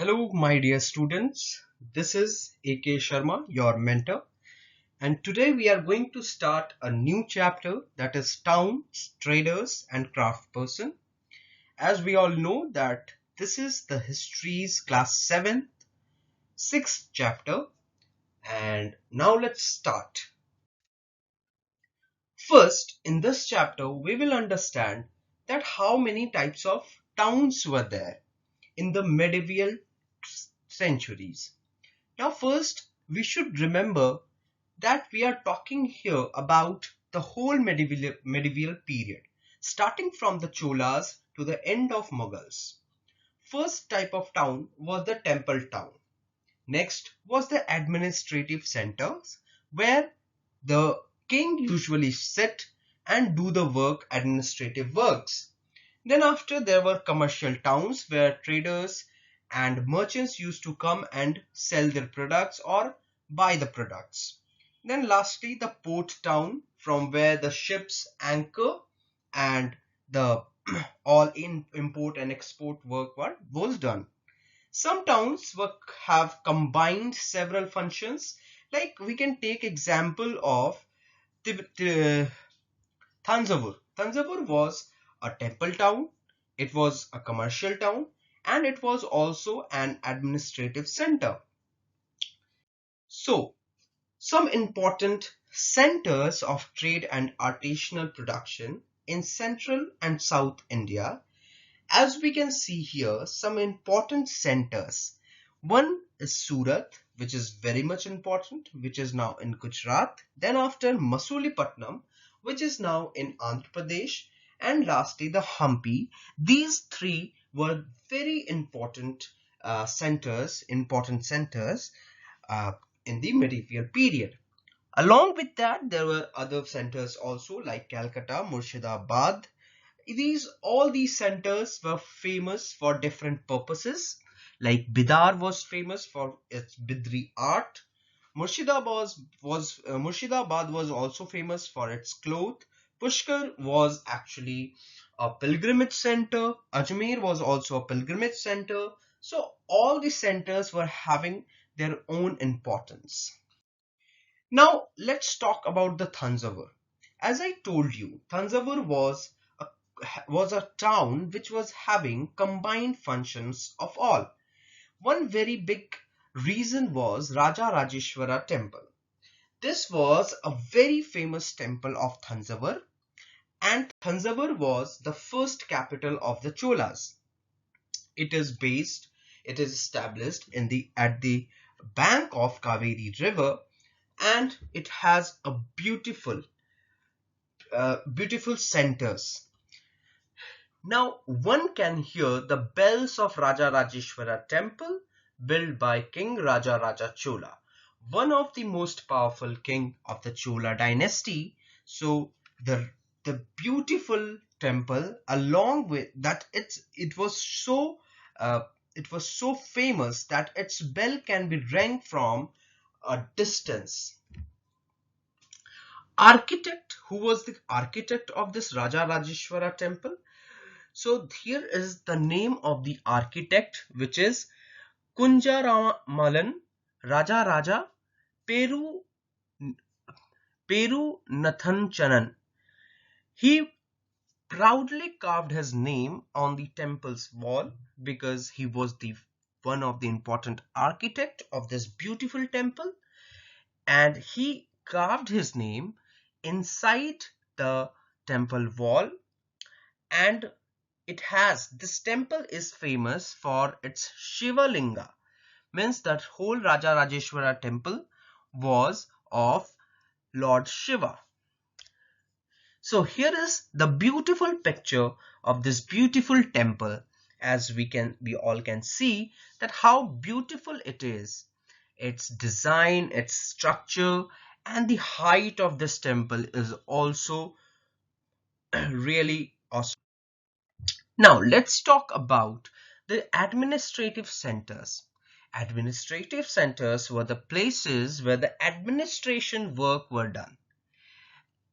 Hello, my dear students. This is A.K. Sharma, your mentor, and today we are going to start a new chapter that is towns, traders, and craftsperson. As we all know that this is the history's class 7th, 6th chapter, and now let's start. First, in this chapter, we will understand that how many types of towns were there in the medieval centuries. Now first, we should remember that we are talking here about the whole medieval period, starting from the Cholas to the end of Mughals. First type of town was the temple town. Next was the administrative centers where the king usually sit and do the administrative works. Then after there were commercial towns where traders and merchants used to come and sell their products or buy the products. Then lastly the port town from where the ships anchor and the all in import and export work was done. Some towns have combined several functions, like we can take example of Thanjavur. Thanjavur was a temple town, it was a commercial town, and it was also an administrative center. So, some important centers of trade and artisanal production in central and south India. As we can see here, some important centers. One is Surat, which is very much important, which is now in Gujarat. Then after Masulipatam, which is now in Andhra Pradesh. And lastly, the Hampi. These three were very important centers uh, in the medieval period. Along with that, there were other centers also like Calcutta, Murshidabad. All these centers were famous for different purposes. Like Bidar was famous for its Bidri art. Murshidabad was also famous for its cloth. Pushkar was actually a pilgrimage center. Ajmer was also a pilgrimage center. So all the centers were having their own importance. Now let's talk about the Thanjavur. As I told you, Thanjavur was a town which was having combined functions of all. One very big reason was Rajarajeshwara Temple. This was a very famous temple of Thanjavur, and Thanjavur was the first capital of the Cholas. It is established at the bank of Kaveri River, and it has a beautiful centers. Now one can hear the bells of Rajarajeshwara Temple built by King Rajaraja Chola, one of the most powerful king of the Chola dynasty. So the beautiful temple, along with that, uh, it was so famous that its bell can be rang from a distance. Who was the architect of this Rajarajeshwara Temple? So here is the name of the architect, which is Kunjaramalan Rajaraja Peru Nathanchanan. He proudly carved his name on the temple's wall because he was the one of the important architect of this beautiful temple, and he carved his name inside the temple wall. And this temple is famous for its Shiva Linga, means that whole Rajarajeshwara temple was of Lord Shiva. So here is the beautiful picture of this beautiful temple. As we all can see that how beautiful it is. Its design, its structure, and the height of this temple is also really awesome. Now let's talk about the administrative centers. Administrative centers were the places where the administration work were done.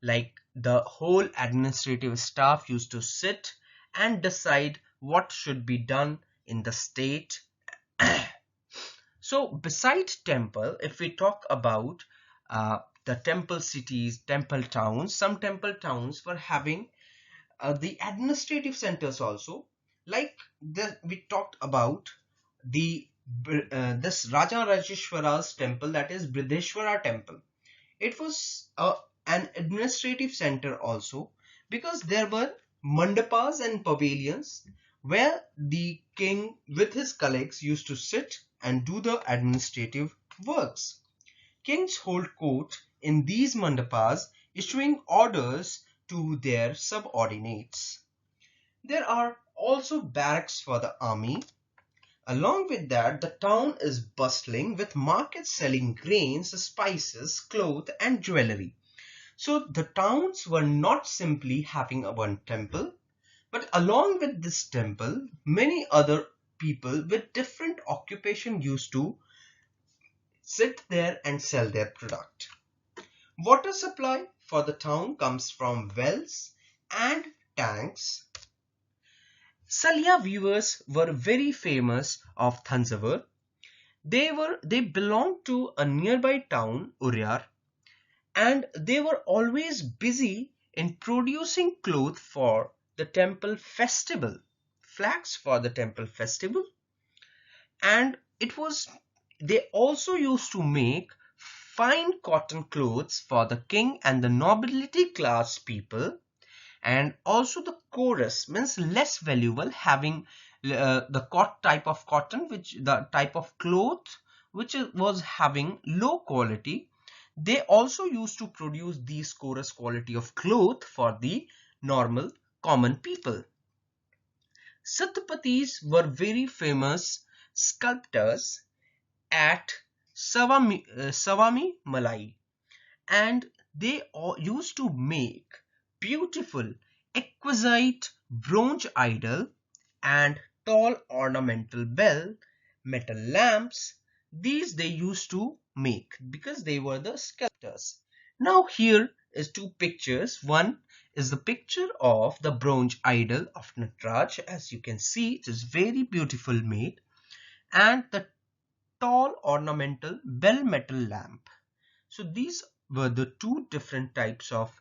Like the whole administrative staff used to sit and decide what should be done in the state So beside temple, if we talk about the temple cities, temple towns, some temple towns were having the administrative centers also. Like we talked about the this Rajarajeshwara's temple, that is Brideshwara temple. It was an administrative center also, because there were mandapas and pavilions where the king with his colleagues used to sit and do the administrative works. Kings hold court in these mandapas, issuing orders to their subordinates. There are also barracks for the army. Along with that, the town is bustling with markets selling grains, spices, cloth, and jewelry. So the towns were not simply having a one temple, but along with this temple, many other people with different occupation used to sit there and sell their product. Water supply for the town comes from wells and tanks. Salya weavers were very famous of Thanjavur. They belonged to a nearby town, Uryar, and they were always busy in producing cloth for the temple festival, flags for the temple festival, and it was they also used to make fine cotton clothes for the king and the nobility class people, and also the chorus means less valuable, having the type of cotton, which the type of cloth which was having low quality. They also used to produce these chorus quality of cloth for the normal common people. Satpatis were very famous sculptors at Savami Malai, and they all used to make beautiful exquisite bronze idol and tall ornamental bell metal lamps. These they used to make because they were the sculptors. Now here is two pictures. One is the picture of the bronze idol of Nataraj. As you can see, it is very beautiful made, and the tall ornamental bell metal lamp. So these were the two different types of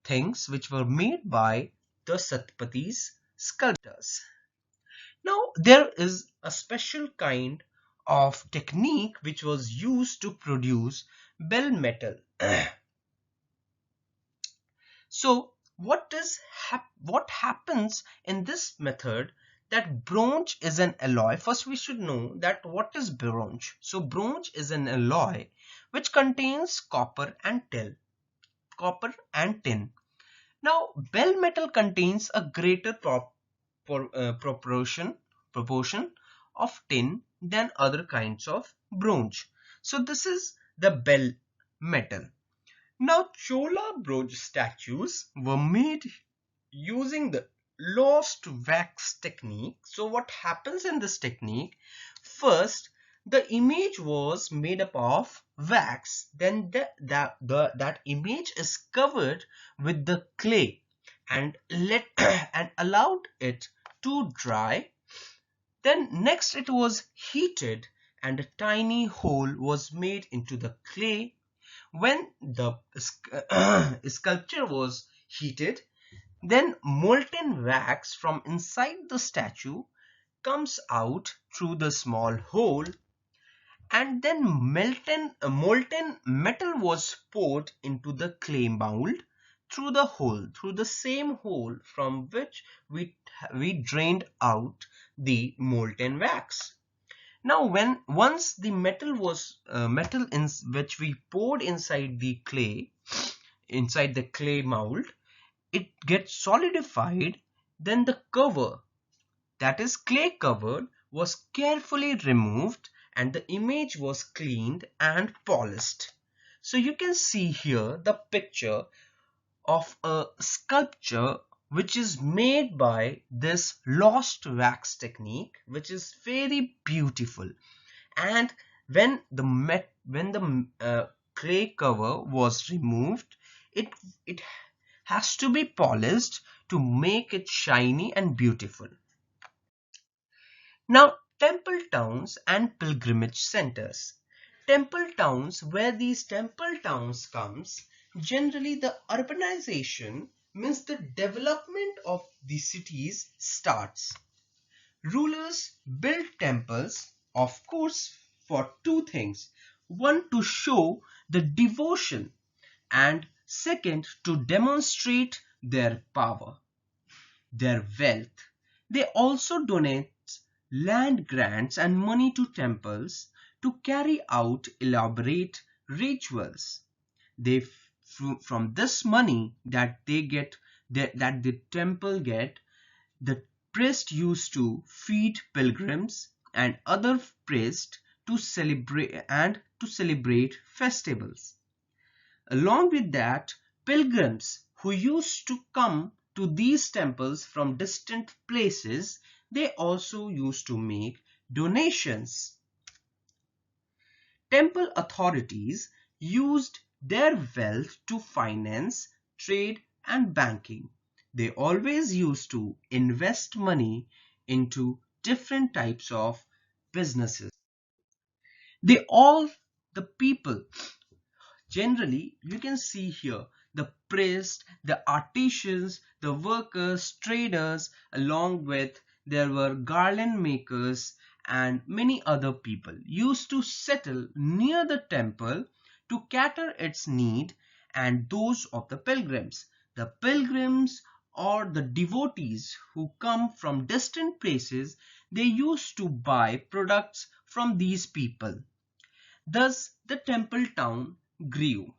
things which were made by the Satpatis sculptors. Now there is a special kind of technique which was used to produce bell metal. So what happens in this method, that bronze is an alloy. First we should know that what is bronze. So bronze is an alloy which contains copper and tin. Now bell metal contains a greater proportion of tin than other kinds of bronze. So this is the bell metal. Now Chola bronze statues were made using the lost wax technique. So what happens in this technique? First, the image was made up of wax, then that image is covered with the clay and and allowed it to dry. Then next it was heated and a tiny hole was made into the clay. When the sculpture was heated, then molten wax from inside the statue comes out through the small hole, and then molten metal was poured into the clay mold through the same hole from which we drained out the molten wax. Now once the metal was metal in which we poured inside the clay mold, it gets solidified, then the cover, that is clay covered, was carefully removed and the image was cleaned and polished. So you can see here the picture of a sculpture which is made by this lost wax technique, which is very beautiful. And when the clay cover was removed, it has to be polished to make it shiny and beautiful. Now Temple towns and pilgrimage centers. Temple towns, where these temple towns comes, generally the urbanization means the development of the cities starts. Rulers built temples, of course, for two things. One, to show the devotion, and second, to demonstrate their power, their wealth. They also donate land grants and money to temples to carry out elaborate rituals. They from this money that they get, that the temple get, the priest used to feed pilgrims and other priests to celebrate festivals. Along with that, pilgrims who used to come to these temples from distant places, they also used to make donations. Temple authorities used their wealth to finance trade and banking. They always used to invest money into different types of businesses. They all, the people, generally, you can see here the priests, the artisans, the workers, traders, along with there were garland makers and many other people used to settle near the temple to cater its need and those of the pilgrims. The pilgrims or the devotees who come from distant places, they used to buy products from these people. Thus, the temple town grew.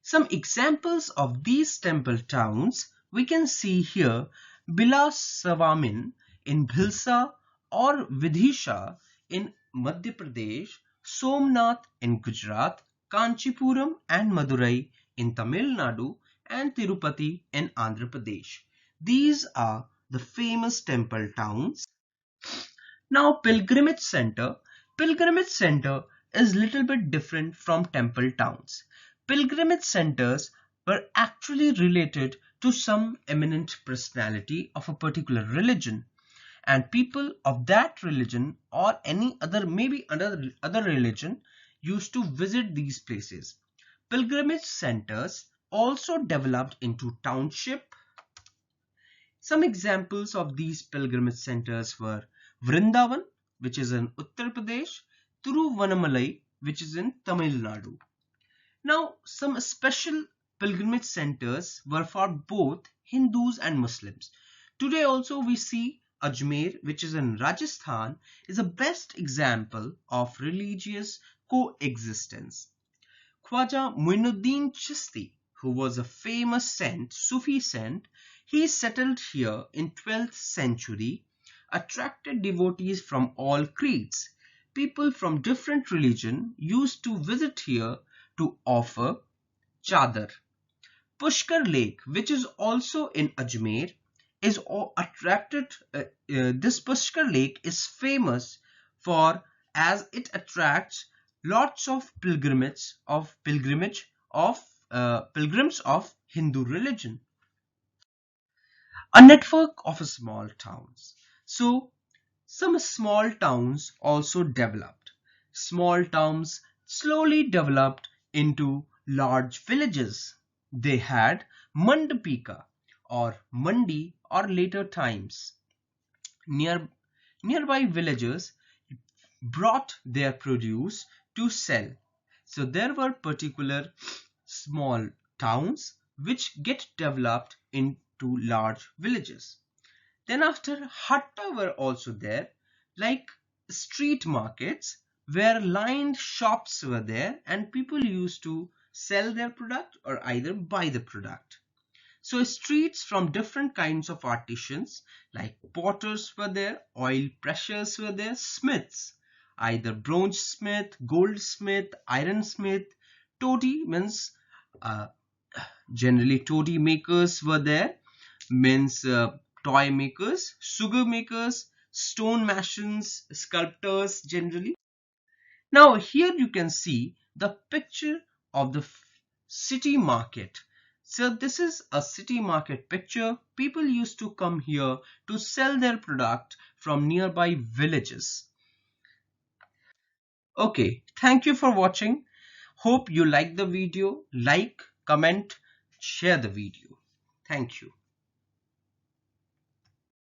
Some examples of these temple towns we can see here: Bilaswamin in Bhilsa or Vidisha in Madhya Pradesh, Somnath in Gujarat, Kanchipuram and Madurai in Tamil Nadu, and Tirupati in Andhra Pradesh. These are the famous temple towns. Now, pilgrimage center. Pilgrimage center is little bit different from temple towns. Pilgrimage centers were actually related to some eminent personality of a particular religion, and people of that religion or any other, maybe other religion, used to visit these places. Pilgrimage centers also developed into township. Some examples of these pilgrimage centers were Vrindavan, which is in Uttar Pradesh, Tiruvannamalai, which is in Tamil Nadu. Now, some special pilgrimage centers were for both Hindus and Muslims. Today also we see Ajmer, which is in Rajasthan, is a best example of religious coexistence. Khwaja Muinuddin Chishti, who was a famous saint, Sufi saint, he settled here in 12th century, attracted devotees from all creeds. People from different religion used to visit here to offer chadar. Pushkar Lake, which is also in Ajmer, is attracted. This Pushkar Lake is famous for, as it attracts lots of pilgrims of Hindu religion. A network of small towns. So some small towns also developed. Small towns slowly developed into large villages. They had Mandapika or Mandi or later times. Nearby villagers brought their produce to sell. So there were particular small towns which get developed into large villages. Then after, hatta were also there, like street markets where lined shops were there and people used to sell their product or either buy the product. So streets from different kinds of artisans like potters were there, oil pressers were there, smiths, either bronze smith, goldsmith, ironsmith, toddy means uh, generally toddy makers were there, means toy makers, sugar makers, stone masons, sculptors generally. Now here you can see the picture of the city market. So this is a city market picture. People used to come here to sell their product from nearby villages. Okay, thank you for watching. Hope you like the video. Like, comment, share the video. Thank you.